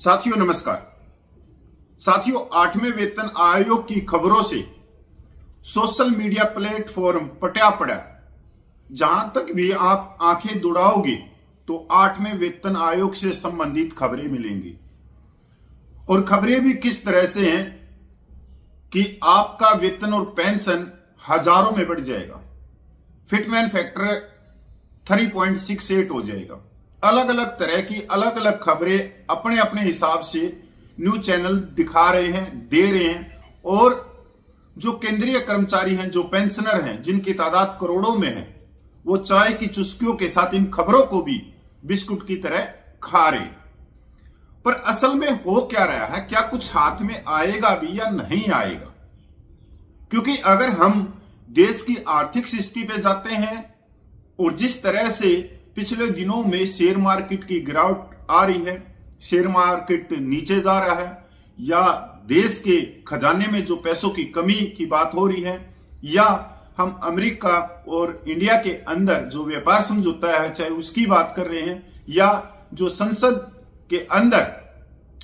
साथियों नमस्कार। साथियों, 8वें वेतन आयोग की खबरों से सोशल मीडिया प्लेटफॉर्म पटा पड़ा। जहां तक भी आप आंखें दौड़ाओगे तो 8वें वेतन आयोग से संबंधित खबरें मिलेंगी। और खबरें भी किस तरह से हैं कि आपका वेतन और पेंशन हजारों में बढ़ जाएगा, फिटमैन फैक्टर 3.68 हो जाएगा। अलग अलग तरह की अलग अलग खबरें अपने अपने हिसाब से न्यूज चैनल दिखा रहे हैं, दे रहे हैं। और जो केंद्रीय कर्मचारी हैं, जो पेंशनर हैं, जिनकी तादाद करोड़ों में है, वो चाय की चुस्कियों के साथ इन खबरों को भी बिस्कुट की तरह खा रहे। पर असल में हो क्या रहा है, क्या कुछ हाथ में आएगा भी या नहीं आएगा? क्योंकि अगर हम देश की आर्थिक स्थिति पे जाते हैं और जिस तरह से पिछले दिनों में शेयर मार्केट की गिरावट आ रही है, शेयर मार्केट नीचे जा रहा है, या देश के खजाने में जो पैसों की कमी की बात हो रही है, या हम अमेरिका और इंडिया के अंदर जो व्यापार समझौता है चाहे उसकी बात कर रहे हैं, या जो संसद के अंदर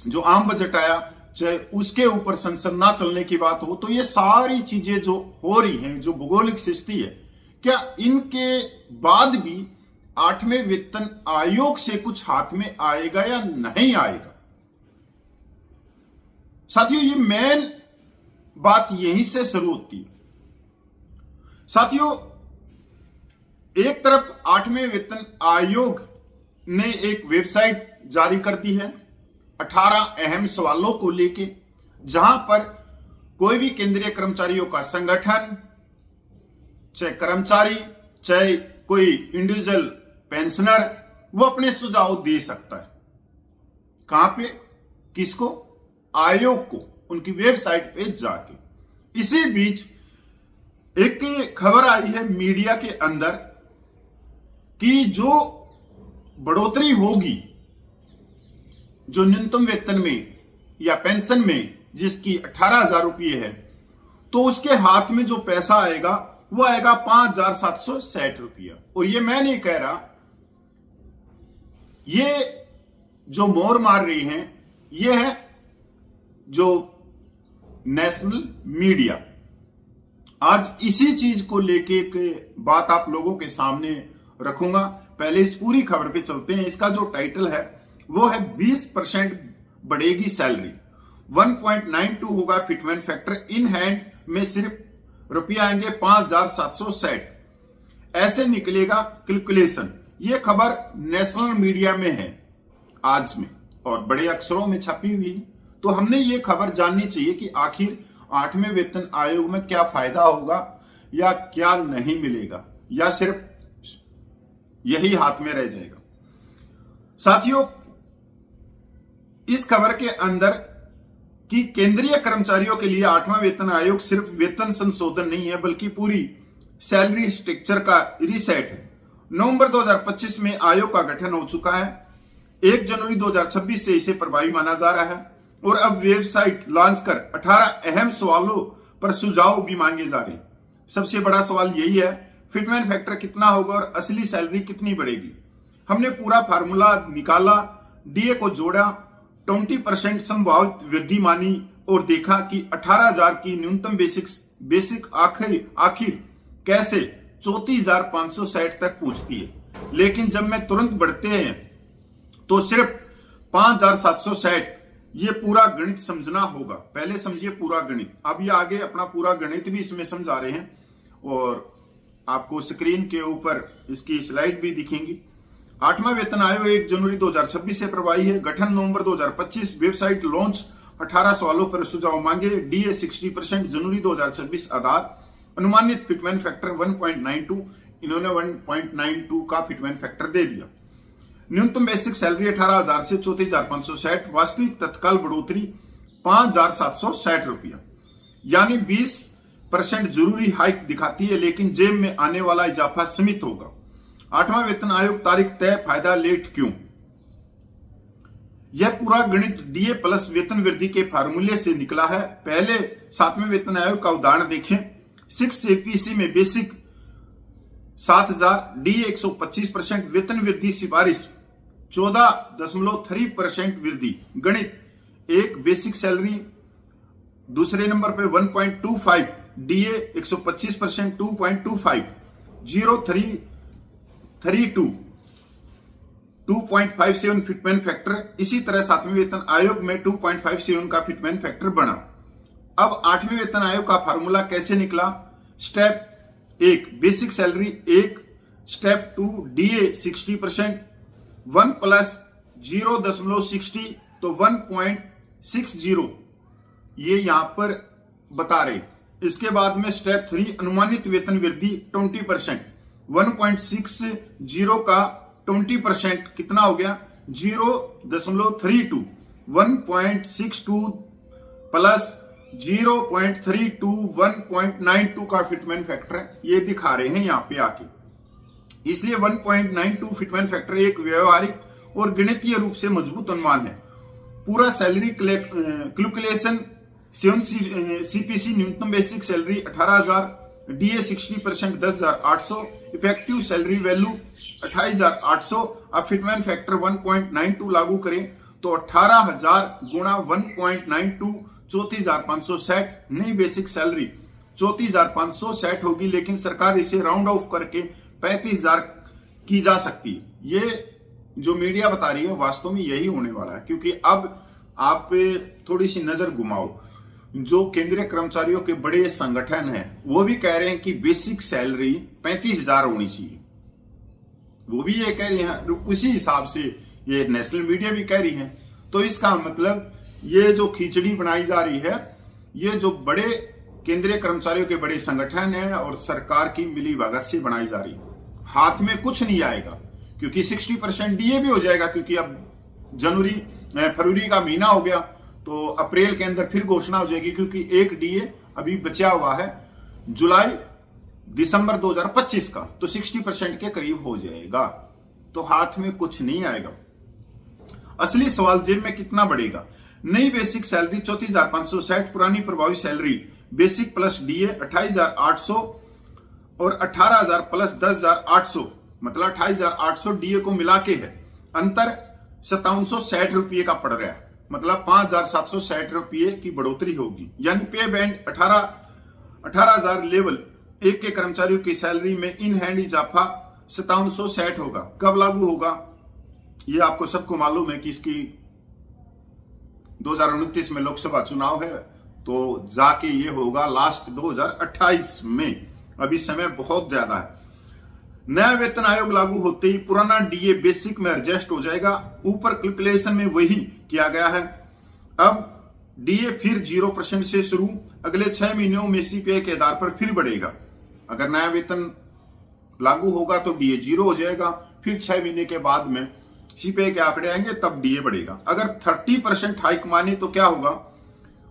जो आम बजट आया चाहे उसके ऊपर संसद ना चलने की बात हो, तो ये सारी चीजें जो हो रही हैं, जो भौगोलिक स्थिति है, क्या इनके बाद भी 8वें वेतन आयोग से कुछ हाथ में आएगा या नहीं आएगा? साथियों, ये मेन बात यहीं से शुरू होती है। साथियों, एक तरफ 8वें वेतन आयोग ने एक वेबसाइट जारी कर दी है 18 अहम सवालों को लेके, जहां पर कोई भी केंद्रीय कर्मचारियों का संगठन, चाहे कर्मचारी चाहे कोई इंडिविजुअल पेंशनर, वो अपने सुझाव दे सकता है। कहां पे? किसको? आयोग को, उनकी वेबसाइट पे जाके। इसी बीच एक खबर आई है मीडिया के अंदर कि जो बढ़ोतरी होगी, जो न्यूनतम वेतन में या पेंशन में जिसकी 18,000 रुपये है, तो उसके हाथ में जो पैसा आएगा वो आएगा 5,760 रुपया। और ये मैं नहीं कह रहा, ये जो मोर मार रही हैं ये है जो नेशनल मीडिया। आज इसी चीज को लेके एक बात आप लोगों के सामने रखूंगा। पहले इस पूरी खबर पे चलते हैं। इसका जो टाइटल है वो है 20% बढ़ेगी सैलरी, 1.92 होगा फिटमैन फैक्टर, इन हैंड में सिर्फ रुपया आएंगे 5,760, ऐसे निकलेगा कैलकुलेशन। ये खबर नेशनल मीडिया में है आज में और बड़े अक्षरों में छपी हुई है। तो हमने ये खबर जाननी चाहिए कि आखिर 8वें वेतन आयोग में क्या फायदा होगा या क्या नहीं मिलेगा, या सिर्फ यही हाथ में रह जाएगा। साथियों, इस खबर के अंदर कि केंद्रीय कर्मचारियों के लिए 8वां वेतन आयोग सिर्फ वेतन संशोधन नहीं है, बल्कि पूरी सैलरी स्ट्रक्चर का रीसेट है। नवंबर 2025 में आयोग का गठन हो चुका है। 1 जनवरी 2026 से इसे प्रभावी माना जा रहा है और अब वेबसाइट लॉन्च कर 18 अहम सवालों पर सुझाव भी मांगे जा रहे हैं। सबसे बड़ा सवाल यही है, फिटमैन फैक्टर कितना होगा और असली सैलरी कितनी बढ़ेगी? हमने पूरा फार्मूला निकाला, डीए को जोड़ा, 20% संभावित वृद्धि मानी और देखा कि 18,000 की न्यूनतम बेसिक आखिर कैसे 34,560 तक पहुंचती है। लेकिन जब मैं तुरंत बढ़ते हैं तो सिर्फ 5,760। ये पूरा गणित समझना होगा, पहले समझिए पूरा गणित। अब ये आगे अपना पूरा गणित भी इसमें समझा रहे हैं और आपको स्क्रीन के ऊपर इसकी स्लाइड भी दिखेंगी। 8वां वेतन आयोग 1 जनवरी 2026 से प्रभावी है। गठन नवंबर 2025, वेबसाइट लॉन्च, 18 सवालों पर सुझाव मांगे, डीए 60%, जनवरी 2026 आधार, अनुमानित फिटमैन फैक्टर 1.92, इन्होंने 1.92 का फिटमैन फैक्टर दे दिया। न्यूनतम बेसिक सैलरी 18,000 से 34,560, वास्तविक तत्काल बढ़ोतरी 5,760 रुपया, यानी 20% जरूरी हाइक दिखाती है, लेकिन जेब में आने वाला इजाफा सीमित होगा। 8वां वेतन आयोग तारीख तय, फायदा लेट क्यों? यह पूरा गणित डीए प्लस वेतन वृद्धि के फार्मूले से निकला है। पहले 7वें वेतन आयोग का उदाहरण देखें। 6 एपीसी में बेसिक 7,000, डीए 125%, वेतन वृद्धि सिफारिश 14.3% वृद्धि। गणित एक बेसिक सैलरी, दूसरे नंबर पे 1.25, डीए 125% 2.25, 0332 2.57 फिटमैन फैक्टर। इसी तरह 7वें वेतन आयोग में 2.57 का फिटमैन फैक्टर बना। अब 8वें वेतन आयोग का फार्मूला कैसे निकला? Step 1 basic salary 1, step 2 DA 60%, 1 plus 0.60 तो 1.60 ये यहां पर बता रहे। इसके बाद में स्टेप 3 अनुमानित वेतन वृद्धि 20%, 1.60 का 20% कितना हो गया? 0.32, 1.62 प्लस 0.32 1.92 का फिटमैन फैक्टर ये दिखा रहे हैं यहां पे आके। इसलिए 1.92 फिटमैन फैक्टर एक व्यवहारिक और गणितीय रूप से मजबूत अनुमान है। पूरा सैलरी कैलकुलेशन सीपीसी न्यूनतम basic salary 18,000, DA 60% 10,800, effective salary value 28,800। अब फिटमैन फैक्टर 1.92 लागू करें तो 18,000 गुणा 1.92 34,560। नई बेसिक सैलरी 34,560 होगी, लेकिन सरकार इसे राउंड ऑफ करके 35,000 की जा सकती है। ये जो मीडिया बता रही है वास्तव में यही होने वाला है, क्योंकि अब आप थोड़ी सी नजर घुमाओ, जो केंद्रीय कर्मचारियों के बड़े संगठन हैं वो भी कह रहे हैं कि बेसिक सैलरी 35,000 होनी चाहिए। वो भी ये कह रहे हैं, उसी हिसाब से ये नेशनल मीडिया भी कह रही है। तो इसका मतलब ये जो खिचड़ी बनाई जा रही है, ये जो बड़े केंद्रीय कर्मचारियों के बड़े संगठन है और सरकार की मिली भगत से बनाई जा रही है। हाथ में कुछ नहीं आएगा, क्योंकि 60% डीए भी हो जाएगा, क्योंकि अब फरवरी का महीना हो गया तो अप्रैल के अंदर फिर घोषणा हो जाएगी, क्योंकि एक डीए अभी बचा हुआ है जुलाई दिसंबर 2025 का, तो 60% के करीब हो जाएगा। तो हाथ में कुछ नहीं आएगा। असली सवाल जेब में कितना बढ़ेगा? नई बेसिक सैलरी 34,560, पुरानी प्रभावी सैलरी बेसिक प्लस डीए 28,800 और 18,000 प्लस 10,800 मतलब 28,800 डीए को मिला के है। अंतर 5760 रुपये का पड़ रहा है, मतलब 5,760 रुपये की बढ़ोतरी होगी। यानी पे बैंड 18,000 लेवल एक के कर्मचारियों की सैलरी में इन हैंड इजाफा 5760 होगा। कब लागू होगा ये आपको सबको मालूम है कि इसकी 2029 में लोकसभा चुनाव है, तो जाके ये होगा लास्ट 2028 में। अभी समय बहुत ज्यादा है। नया वेतन आयोग लागू होते ही पुराना डीए बेसिक में एडजस्ट हो जाएगा। ऊपर कैलकुलेशन में वही किया गया है। अब डीए फिर 0% से शुरू, अगले 6 महीनों में सीपीआई के आधार पर फिर बढ़ेगा। अगर नया वेतन लागू होगा तो डीए 0 हो जाएगा, फिर 6 महीने के बाद में सीपीआई के आंकड़े आएंगे तब डीए बढ़ेगा। अगर 30% हाइक माने तो क्या होगा?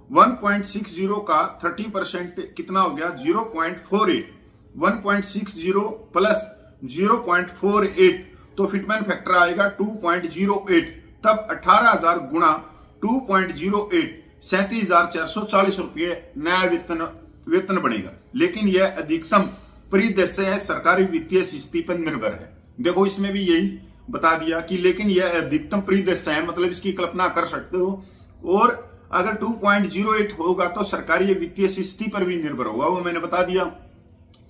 1.60 का 30% कितना हो गया? 0.48। 1.60 प्लस 0.48 तो फिटमैन फैक्टर आएगा 2.08। तब 18,000 गुणा 2.08 37,440 रुपये नया वेतन बनेगा। लेकिन यह अधिकतम परिदृश्य है, सरकारी वित्तीय स्थिति पर निर्भर है। देखो इसमें भी यही बता दिया कि लेकिन यह अधिकतम परिदृश्य है, मतलब इसकी कल्पना कर सकते हो। और अगर 2.08 होगा तो सरकारी वित्तीय स्थिति पर भी निर्भर होगा। वो मैंने बता दिया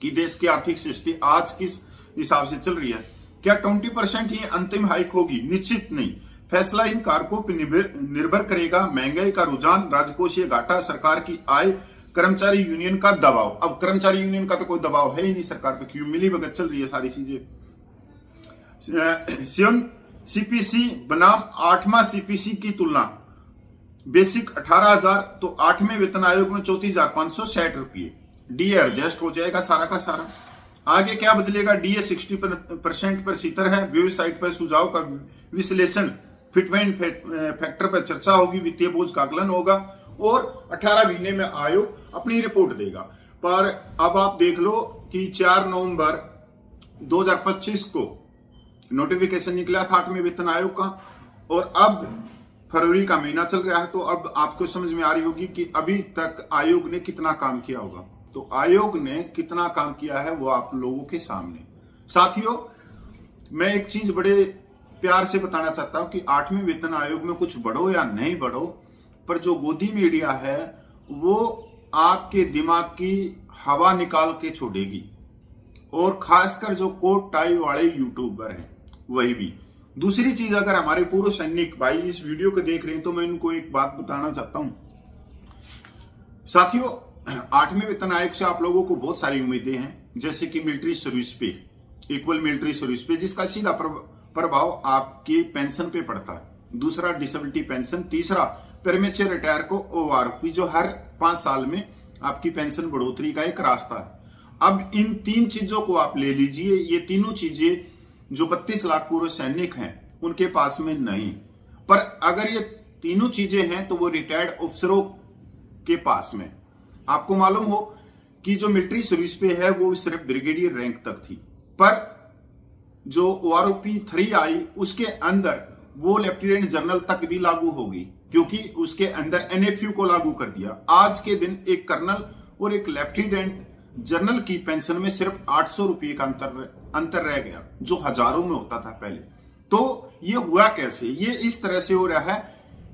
कि देश की आर्थिक स्थिति आज किस हिसाब से चल रही है। क्या 20% ही अंतिम हाइक होगी? निश्चित नहीं। फैसला इन कारकों पर निर्भर करेगा। महंगाई का रुझान, राजकोषीय घाटा, सरकार की आय, कर्मचारी यूनियन का दबाव। अब कर्मचारी यूनियन का तो कोई दबाव है ही नहीं सरकार पे, क्यों? मिली भगत चल रही है सारी चीजें। सीपीसी बनाम 8वां सीपीसी की तुलना, बेसिक 18,000 तो 8वें वेतन आयोग में 34,560 रुपये। डीए एडजस्ट हो जाएगा सारा का सारा। आगे क्या बदलेगा? डीए 60% पर सीतर है। वेबसाइट पर सुझाव का विश्लेषण, फिटमैन फैक्टर पर चर्चा होगी, वित्तीय बोझ का आकलन होगा और 18 महीने में आयोग अपनी रिपोर्ट देगा। पर अब आप देख लो कि 4 नवंबर 2025 को नोटिफिकेशन निकला था 8वें वेतन आयोग का, और अब फरवरी का महीना चल रहा है। तो अब आपको समझ में आ रही होगी कि अभी तक आयोग ने कितना काम किया होगा। तो आयोग ने कितना काम किया है वो आप लोगों के सामने। साथियों, मैं एक चीज बड़े प्यार से बताना चाहता हूं कि 8वें वेतन आयोग में कुछ बढ़ो या नहीं बढ़ो, पर जो गोदी मीडिया है वो आपके दिमाग की हवा निकाल के छोड़ेगी। और खासकर जो कोट टाई वाले यूट्यूबर हैं वही भी। दूसरी चीज, अगर हमारे पूर्व सैनिक भाई इस वीडियो को देख रहे हैं तो मैं इनको एक बात बताना चाहता हूं। साथियों, 8वें वेतन आयोग से आप लोगों को बहुत सारी उम्मीदें हैं, जैसे कि मिलिट्री सर्विस पे, इक्वल मिलिट्री सर्विस पे, जिसका सीधा प्रभाव आपकी पेंशन पे पड़ता है। दूसरा डिसेबिलिटी पेंशन, तीसरा प्रीमेच्योर रिटायर को ओआरपी, जो हर 5 साल में आपकी पेंशन बढ़ोतरी का एक रास्ता है। अब इन 3 चीजों को आप ले लीजिए। ये तीनों चीजें जो 32 लाख पूर्व सैनिक हैं उनके पास में नहीं, पर अगर ये तीनों चीजें हैं तो वो रिटायर्ड अफसरों के पास में। आपको मालूम हो कि जो मिलिट्री सर्विस पे है वो सिर्फ ब्रिगेडियर रैंक तक थी, पर जो ओआरओपी 3 आई उसके अंदर वो लेफ्टिनेंट जनरल तक भी लागू होगी, क्योंकि उसके अंदर एनएफयू को लागू कर दिया। आज के दिन एक कर्नल और एक लेफ्टिनेंट जनरल की पेंशन में सिर्फ 800 रुपये का अंतर रह गया, जो हजारों में होता था पहले। तो ये हुआ कैसे? ये इस तरह से हो रहा है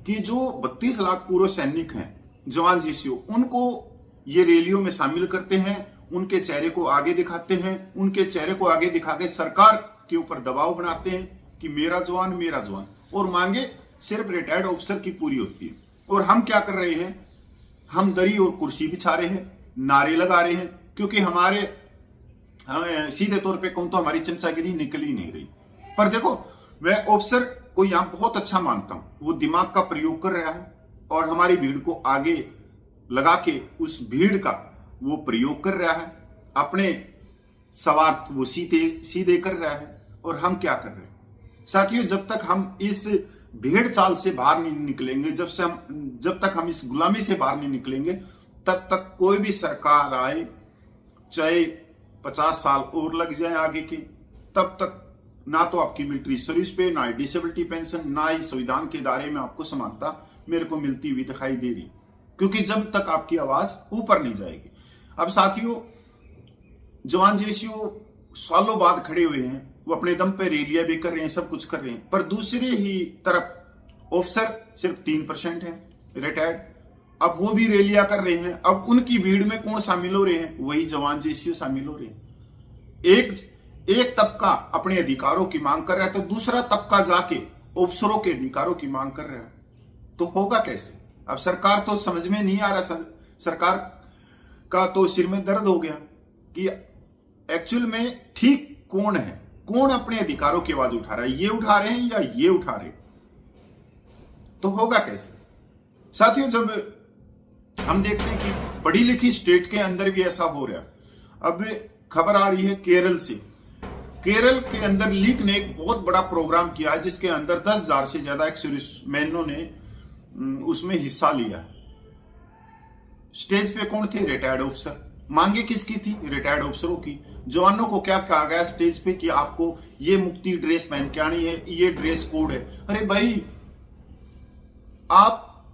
कि जो 32 लाख पूर्व सैनिक हैं, जवान जीसीओ, उनको ये रैलियों में शामिल करते हैं, उनके चेहरे को आगे दिखाते हैं, उनके चेहरे को आगे दिखा के सरकार के ऊपर दबाव बनाते हैं कि मेरा जवान मेरा जवान, और मांगे सिर्फ रिटायर्ड ऑफिसर की पूरी होती है। और हम क्या कर रहे हैं? हम दरी और कुर्सी बिछा रहे हैं, नारे लगा रहे हैं, क्योंकि हमारे सीधे तौर पे कहूं तो हमारी चमचागिरी निकल ही नहीं रही। पर देखो, मैं ऑफिसर को यहां बहुत अच्छा मानता हूं, वो दिमाग का प्रयोग कर रहा है और हमारी भीड़ को आगे लगा के उस भीड़ का वो प्रयोग कर रहा है, अपने स्वार्थ वो सीधे कर रहा है। और हम क्या कर रहे हैं? साथियों, जब तक हम इस भेड़ चाल से बाहर नहीं निकलेंगे, जब तक हम इस गुलामी से बाहर नहीं निकलेंगे, तब तक कोई भी सरकार आए, चाहे 50 साल और लग जाए आगे के, तब तक ना तो आपकी मिलिट्री सर्विस पे, ना ही डिसेबिलिटी पेंशन, ना ही संविधान के दायरे में आपको समानता मेरे को मिलती हुई दिखाई दे रही, क्योंकि जब तक आपकी आवाज ऊपर नहीं जाएगी। अब साथियों, जवान जीसीओ सालों बाद खड़े हुए हैं, वो अपने दम पे रैलियां भी कर रहे हैं, सब कुछ कर रहे हैं, पर दूसरी ही तरफ ऑफिसर सिर्फ 3% है रिटायर्ड। अब वो भी रैलियां कर रहे हैं। अब उनकी भीड़ में कौन शामिल हो रहे हैं? वही जवान जीसीओ शामिल हो रहे हैं। एक तबका अपने अधिकारों की मांग कर रहा है, तो दूसरा तबका जाके अफसरों के अधिकारों की मांग कर रहा है। तो होगा कैसे? अब सरकार तो समझ में नहीं आ रहा। सरकार का तो सिर में दर्द हो गया कि एक्चुअल में ठीक कौन है, कौन अपने अधिकारों की आवाज उठा रहा है, ये उठा रहे हैं या ये उठा रहे? तो होगा कैसे? साथियों, जब हम देखते हैं कि पढ़ी लिखी स्टेट के अंदर भी ऐसा हो रहा है। अब खबर आ रही है केरल से। केरल के अंदर लीग ने एक बहुत बड़ा प्रोग्राम किया है, जिसके अंदर 10,000 से ज्यादा एक्स सर्विसमैनों ने उसमें हिस्सा लिया। स्टेज पे कौन थे? Retired officer. मांगे किसकी थी? रिटायर्ड ऑफिसरों की। जवानों को क्या कहा गया स्टेज पे कि आपको ये मुक्ति ड्रेस पहन के आनी है, ये ड्रेस कोड है। अरे भाई, आप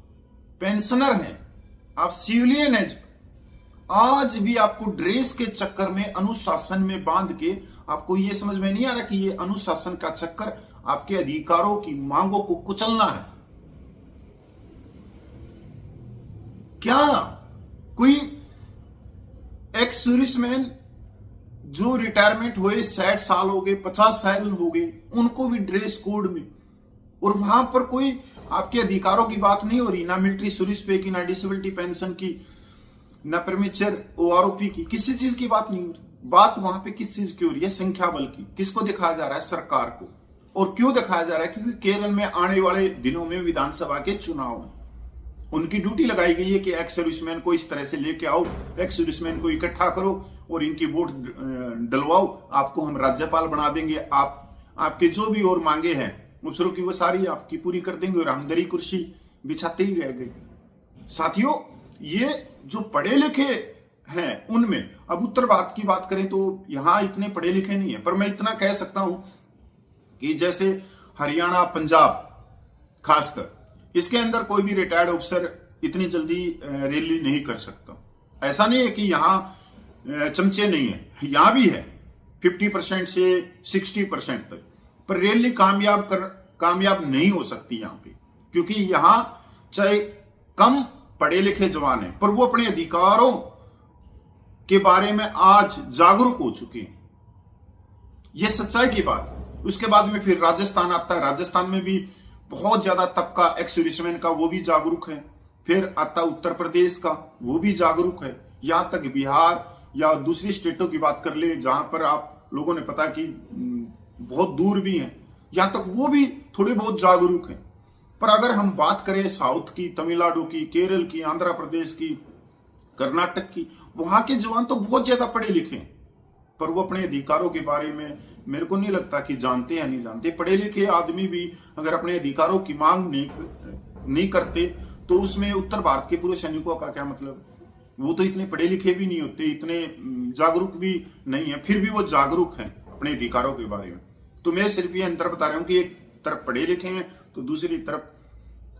पेंशनर हैं, आप सिविलियन हैं, आज भी आपको ड्रेस के चक्कर में, अनुशासन में बांध के, आपको ये समझ में नहीं आ रहा कि ये अनुशासन का चक्कर आपके अधिकारों की मांगों को कुचलना है। क्या कोई एक्स सर्विसमैन जो रिटायरमेंट हुए 60 साल हो गए, 50 साल हो गए, उनको भी ड्रेस कोड में, और वहां पर कोई आपके अधिकारों की बात नहीं हो रही, ना मिलिट्री सर्विस पे की, ना डिसेबिलिटी पेंशन की, ना प्रीमेच्योर ओआरओपी की, किसी चीज की बात नहीं हो रही। बात वहां पे किस चीज की हो रही है? संख्या बल की। किसको दिखाया जा रहा है? सरकार को। और क्यों दिखाया जा रहा है? क्योंकि केरल में आने वाले दिनों में विधानसभा के चुनाव हैं। उनकी ड्यूटी लगाई गई है कि एक्स सर्विसमैन को इस तरह से लेके आओ, एक्स सर्विसमैन को इकट्ठा करो और इनकी वोट डलवाओ, आपको हम राज्यपाल बना देंगे, आपके जो भी और मांगे हैं अफसरों की वो सारी आपकी पूरी कर देंगे, और हम दरी कुर्सी बिछाते ही रह गए। साथियों, ये जो पढ़े लिखे हैं उनमें, अब उत्तर भारत की बात करें तो यहां इतने पढ़े लिखे नहीं है, पर मैं इतना कह सकता हूं कि जैसे हरियाणा, पंजाब खासकर, इसके अंदर कोई भी रिटायर्ड ऑफिसर इतनी जल्दी रैली नहीं कर सकता। ऐसा नहीं है कि यहां चमचे नहीं है, यहां भी है 50% से 60% तक, पर रैली कामयाब नहीं हो सकती यहां पे, क्योंकि यहां चाहे कम पढ़े लिखे जवान हैं, पर वो अपने अधिकारों के बारे में आज जागरूक हो चुके हैं। यह सच्चाई की बात है। उसके बाद में फिर राजस्थान आता है। राजस्थान में भी बहुत ज्यादा तबका एक्स सर्विसमैन का, वो भी जागरूक है। फिर आता उत्तर प्रदेश का, वो भी जागरूक है। यहां तक बिहार या दूसरी स्टेटों की बात कर ले, जहां पर आप लोगों ने पता कि बहुत दूर भी हैं, यहां तक वो भी थोड़े बहुत जागरूक हैं। पर अगर हम बात करें साउथ की, तमिलनाडु की, केरल की, आंध्र प्रदेश की, कर्नाटक की, वहां के जवान तो बहुत ज्यादा पढ़े लिखे हैं, पर वो अपने अधिकारों के बारे में मेरे को नहीं लगता कि जानते या नहीं जानते। पढ़े लिखे आदमी भी अगर अपने अधिकारों की मांग नहीं करते तो उसमें उत्तर भारत के पूर्व सैनिकों का क्या मतलब? वो तो इतने पढ़े लिखे भी नहीं होते, इतने जागरूक भी नहीं है, फिर भी वो जागरूक हैं अपने अधिकारों के बारे में। तो मैं सिर्फ ये अंतर बता रहा हूं कि एक तरफ पढ़े लिखे हैं तो दूसरी तरफ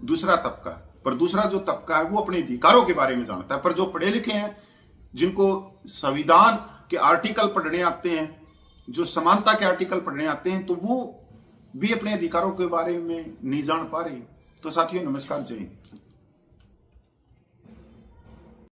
दूसरा तबका, पर दूसरा जो तबका है वो अपने अधिकारों के बारे में जानता है। पर जो पढ़े लिखे हैं, जिनको संविधान के आर्टिकल पढ़ने आते हैं, जो समानता के आर्टिकल पढ़ने आते हैं, तो वो भी अपने अधिकारों के बारे में नहीं जान पा रहे। तो साथियों, नमस्कार, जय हिंद।